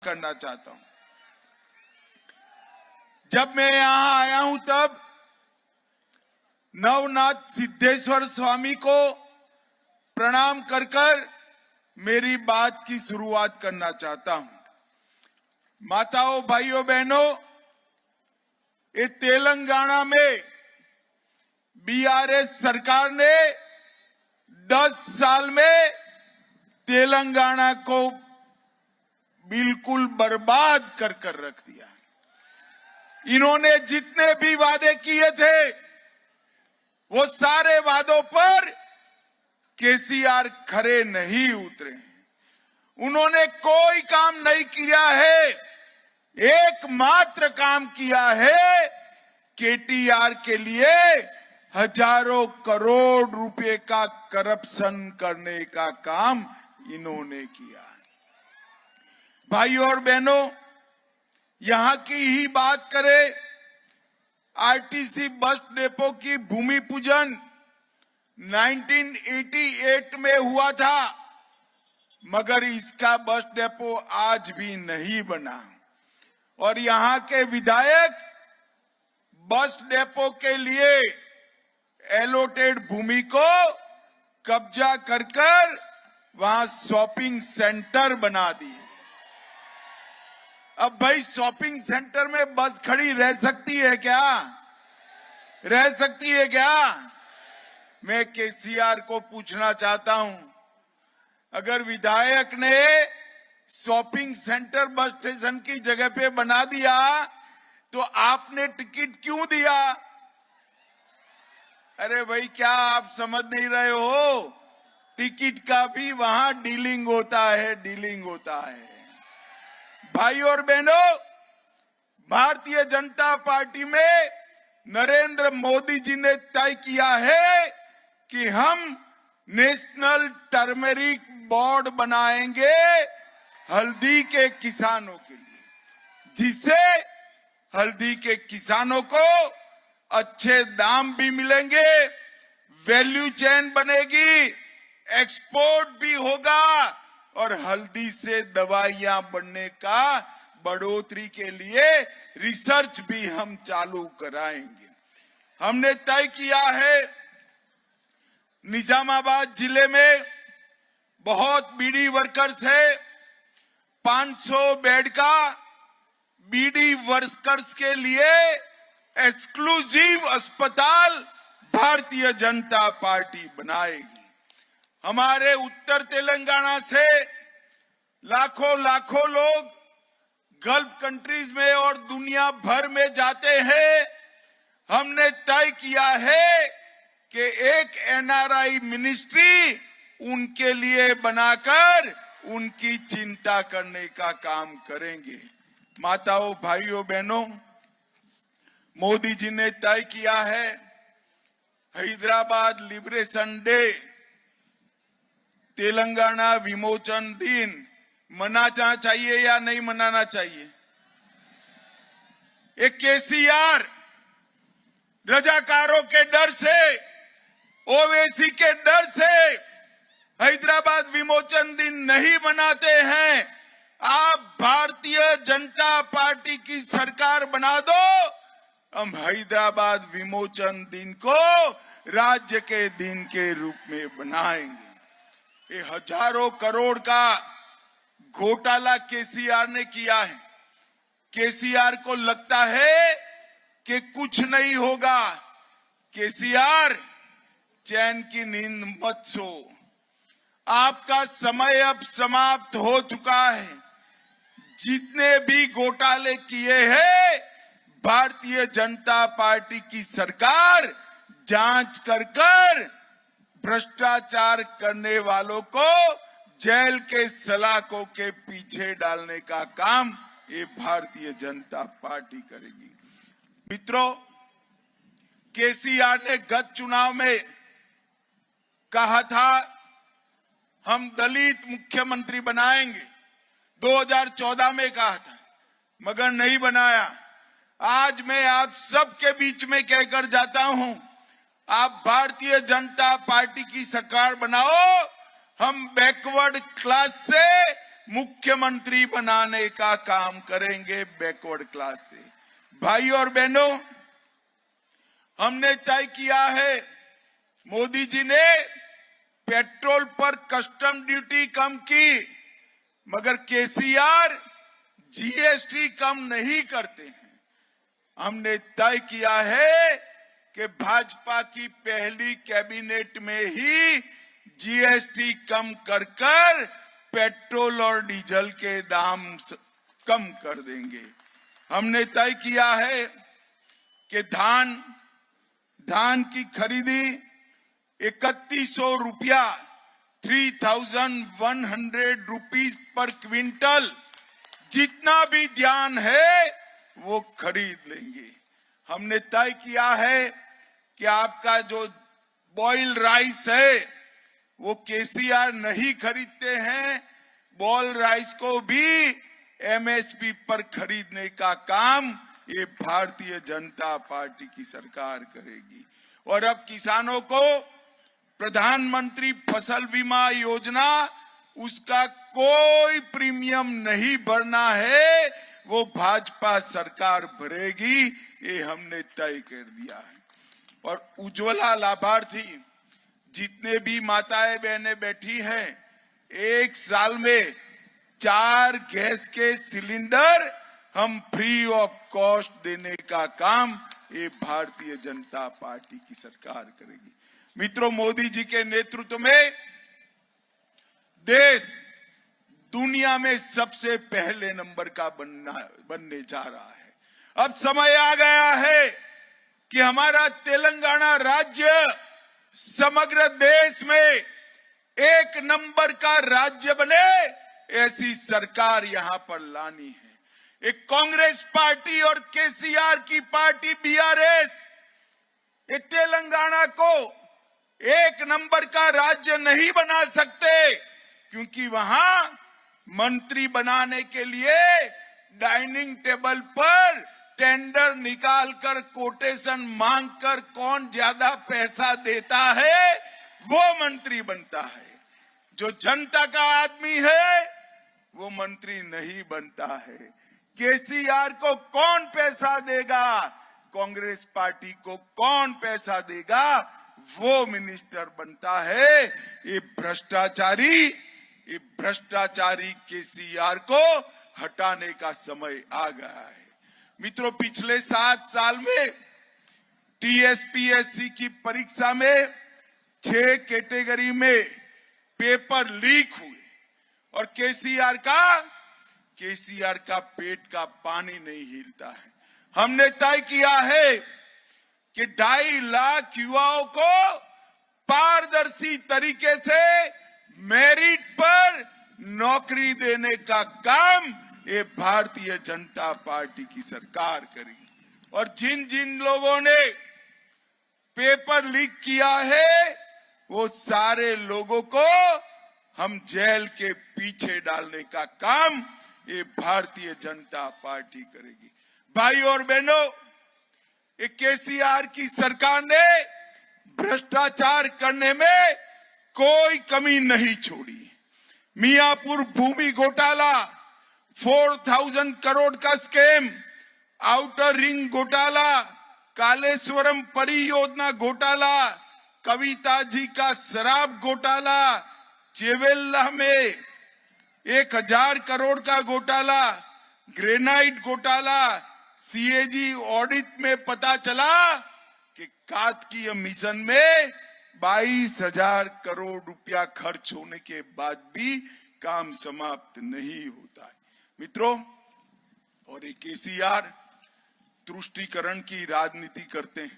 करना चाहता हूं। जब मैं यहां आया हूं तब नवनाथ सिद्धेश्वर स्वामी को प्रणाम कर कर मेरी बात की शुरुआत करना चाहता हूं। माताओं, भाइयों, बहनों, ये तेलंगाना में बीआरएस सरकार ने 10 साल में तेलंगाना को बिल्कुल बर्बाद कर कर रख दिया। इन्होंने जितने भी वादे किए थे वो सारे वादों पर केसीआर खरे नहीं उतरे। उन्होंने कोई काम नहीं किया है, एकमात्र काम किया है केटीआर के लिए हजारों करोड़ रुपए का करप्शन करने का काम इन्होंने किया। भाइयों और बहनों, यहां की ही बात करें, आरटीसी बस डिपो की भूमि पूजन 1988 में हुआ था, मगर इसका बस डिपो आज भी नहीं बना। और यहां के विधायक बस डिपो के लिए एलोटेड भूमि को कब्जा कर कर वहां शॉपिंग सेंटर बना दिए। अब भाई, शॉपिंग सेंटर में बस खड़ी रह सकती है क्या? रह सकती है क्या? मैं केसीआर को पूछना चाहता हूं, अगर विधायक ने शॉपिंग सेंटर बस स्टेशन की जगह पे बना दिया तो आपने टिकट क्यों दिया? अरे भाई, क्या आप समझ नहीं रहे हो? टिकट का भी वहां डीलिंग होता है, डीलिंग होता है। भाइयों और बहनों, भारतीय जनता पार्टी में नरेंद्र मोदी जी ने तय किया है कि हम नेशनल टर्मरिक बोर्ड बनाएंगे हल्दी के किसानों के लिए, जिससे हल्दी के किसानों को अच्छे दाम भी मिलेंगे, वैल्यू चेन बनेगी, एक्सपोर्ट भी होगा और हल्दी से दवाइयां बनने का बढ़ोतरी के लिए रिसर्च भी हम चालू कराएंगे। हमने तय किया है, निजामाबाद जिले में बहुत बीडी वर्कर्स है, 500 बेड का बीडी वर्कर्स के लिए एक्सक्लूसिव अस्पताल भारतीय जनता पार्टी बनाएगी। हमारे उत्तर तेलंगाना से लाखों लोग गल्फ कंट्रीज में और दुनिया भर में जाते हैं। हमने तय किया है कि एक एनआरआई मिनिस्ट्री उनके लिए बनाकर उनकी चिंता करने का काम करेंगे। माताओं, भाइयों, बहनों, मोदी जी ने तय किया है हैदराबाद लिबरेशन डे, तेलंगाना विमोचन दिन मनाना चाहिए या नहीं मनाना चाहिए? एक केसीआर रजाकारों के डर से, ओवैसी के डर से हैदराबाद विमोचन दिन नहीं मनाते हैं। आप भारतीय जनता पार्टी की सरकार बना दो, हम हैदराबाद विमोचन दिन को राज्य के दिन के रूप में बनाएंगे। ये हजारों करोड़ का घोटाला केसीआर ने किया है। केसीआर को लगता है कि कुछ नहीं होगा। केसीआर, चैन की नींद मत सो, आपका समय अब समाप्त हो चुका है। जितने भी घोटाले किए हैं, भारतीय जनता पार्टी की सरकार जांच कर कर भ्रष्टाचार करने वालों को जेल के सलाखों के पीछे डालने का काम ये भारतीय जनता पार्टी करेगी। मित्रों, केसीआर ने गत चुनाव में कहा था हम दलित मुख्यमंत्री बनाएंगे, 2014 में कहा था, मगर नहीं बनाया। आज मैं आप सबके बीच में कहकर जाता हूं, आप भारतीय जनता पार्टी की सरकार बनाओ, हम बैकवर्ड क्लास से मुख्यमंत्री बनाने का काम करेंगे बैकवर्ड क्लास से। भाई और बहनों, हमने तय किया है, मोदी जी ने पेट्रोल पर कस्टम ड्यूटी कम की, मगर केसीआर जीएसटी कम नहीं करते हैं। हमने तय किया है कि भाजपा की पहली कैबिनेट में ही जीएसटी कम कर पेट्रोल और डीजल के दाम कम कर देंगे। हमने तय किया है कि धान की खरीदी 3100 रुपया 3100 रुपीज पर क्विंटल, जितना भी धान है वो खरीद लेंगे। हमने तय किया है कि आपका जो बॉयल राइस है वो केसीआर नहीं खरीदते हैं, बॉयल राइस को भी एमएसपी पर खरीदने का काम ये भारतीय जनता पार्टी की सरकार करेगी। और अब किसानों को प्रधानमंत्री फसल बीमा योजना, उसका कोई प्रीमियम नहीं भरना है, वो भाजपा सरकार भरेगी, ये हमने तय कर दिया है। और उज्ज्वला लाभार्थी जितने भी माताएं बहनें बैठी हैं, 1 साल में 4 गैस के सिलेंडर हम फ्री ऑफ कॉस्ट देने का काम ये भारतीय जनता पार्टी की सरकार करेगी। मित्रों, मोदी जी के नेतृत्व में देश दुनिया में सबसे पहले नंबर का बनने जा रहा है। अब समय आ गया है कि हमारा तेलंगाना राज्य समग्र देश में 1 नंबर का राज्य बने, ऐसी सरकार यहां पर लानी है। एक कांग्रेस पार्टी और केसीआर की पार्टी बीआरएस ये तेलंगाना को 1 नंबर का राज्य नहीं बना सकते, क्योंकि वहां मंत्री बनाने के लिए डाइनिंग टेबल पर टेंडर निकालकर कोटेशन मांगकर कौन ज्यादा पैसा देता है वो मंत्री बनता है। जो जनता का आदमी है वो मंत्री नहीं बनता है। केसीआर को कौन पैसा देगा, कांग्रेस पार्टी को कौन पैसा देगा, वो मिनिस्टर बनता है। ये भ्रष्टाचारी केसीआर को हटाने का समय आ गया है। मित्रों, पिछले 7 साल में टीएसपीएससी की परीक्षा में 6 कैटेगरी में पेपर लीक हुए और केसीआर का पेट का पानी नहीं हिलता है। हमने तय किया है कि 2.5 लाख युवाओं को पारदर्शी तरीके से मेरिट पर नौकरी देने का काम ये भारतीय जनता पार्टी की सरकार करेगी। और जिन जिन लोगों ने पेपर लीक किया है वो सारे लोगों को हम जेल के पीछे डालने का काम ये भारतीय जनता पार्टी करेगी। भाई और बहनों, ये केसीआर की सरकार ने भ्रष्टाचार करने में कोई कमी नहीं छोड़ी। मियापुर भूमि घोटाला, 4000 करोड़ का स्कैम, आउटर रिंग घोटाला, कालेश्वरम परियोजना घोटाला, कविता जी का शराब घोटाला, चेवेल्ला में 1000 करोड़ का घोटाला, ग्रेनाइट घोटाला, सीएजी ऑडिट में पता चला कि कार्तिकीय मिशन में 22,000 करोड़ रुपया खर्च होने के बाद भी काम समाप्त नहीं होता है। मित्रों, और ये केसीआर तुष्टीकरण की राजनीति करते हैं।